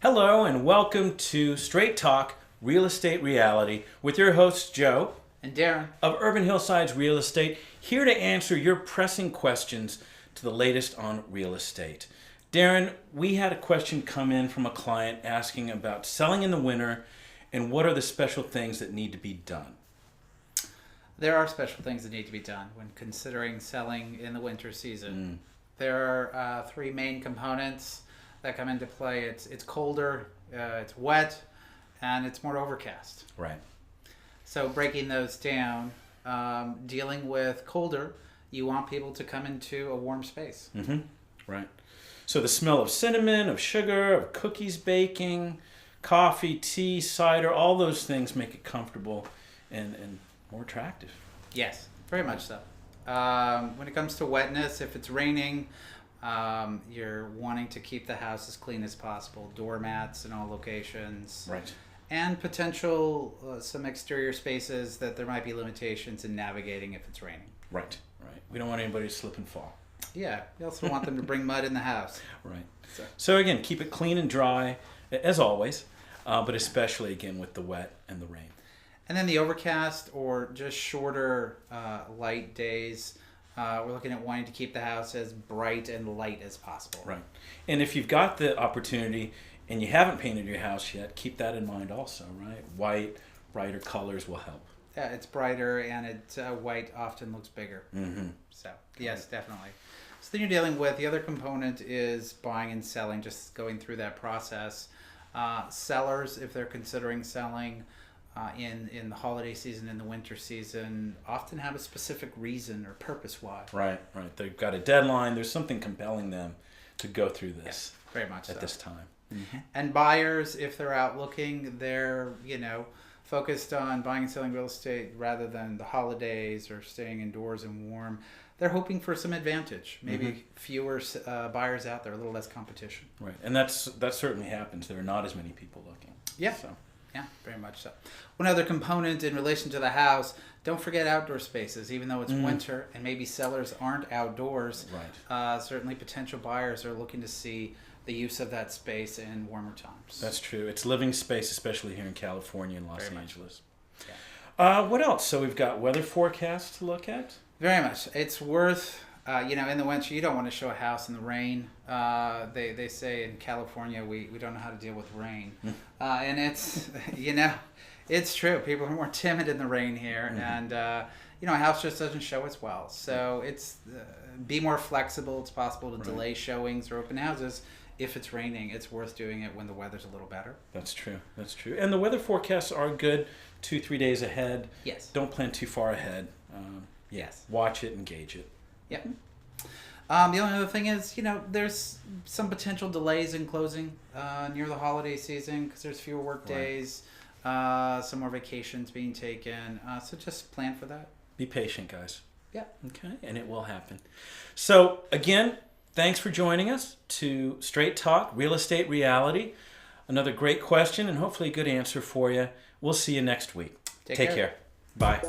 Hello and welcome to Straight Talk Real Estate Reality with your hosts Joe and Darren of Urban Hillsides Real Estate, here to answer your pressing questions to the latest on real estate. Darren, we had a question come in from a client asking about selling in the winter and what are the special things that need to be done. There are special things that need to be done when considering selling in the winter season. There are three main components that come into play. It's colder, it's wet, and it's more overcast. Right. So breaking those down, dealing with colder, you want people to come into a warm space. Right. So the smell of cinnamon, of sugar, of cookies baking, coffee, tea, cider, all those things make it comfortable and more attractive. Yes, very much so. When it comes to wetness, if it's raining, you're wanting to keep the house as clean as possible. Doormats in all locations. Right. And potential some exterior spaces that there might be limitations in navigating if it's raining. Right. Right. We don't want anybody to slip and fall. Yeah. You also want them to bring mud in the house. Right. So again, keep it clean and dry, as always, but especially again with the wet and the rain. And then the overcast or just shorter light days, we're looking at wanting to keep the house as bright and light as possible. Right. And if you've got the opportunity and you haven't painted your house yet, keep that in mind also, right? White, brighter colors will help. Yeah, it's brighter and white often looks bigger. So, yes, definitely. So then you're dealing with the other component is buying and selling, just going through that process. Sellers, if they're considering selling, in the holiday season, in the winter season, often have a specific reason or purpose why. Right. They've got a deadline. There's something compelling them to go through this. Yes, very much at this time. And buyers, if they're out looking, they're focused on buying and selling real estate rather than the holidays or staying indoors and warm. They're hoping for some advantage. Maybe fewer buyers out there, a little less competition. Right, and that certainly happens. There are not as many people looking. Yeah. So. Yeah, very much so. One other component in relation to the house, don't forget outdoor spaces. Even though it's winter and maybe sellers aren't outdoors, right. Certainly potential buyers are looking to see the use of that space in warmer times. That's true. It's living space, especially here in California and Los Angeles. Yeah. What else? So we've got weather forecasts to look at? Very much. It's worth... in the winter, you don't want to show a house in the rain. They say in California, we don't know how to deal with rain. And it's, it's true. People are more timid in the rain here. And, a house just doesn't show as well. So it's, be more flexible. It's possible to delay showings or open houses. If it's raining, it's worth doing it when the weather's a little better. That's true. And the weather forecasts are good 2-3 days ahead. Yes. Don't plan too far ahead. Yes. Watch it and gauge it. Yeah. The only other thing is, there's some potential delays in closing near the holiday season because there's fewer work days, some more vacations being taken. So just plan for that. Be patient, guys. Yeah. Okay, and it will happen. So, again, thanks for joining us to Straight Talk Real Estate Reality. Another great question and hopefully a good answer for you. We'll see you next week. Take care. Bye.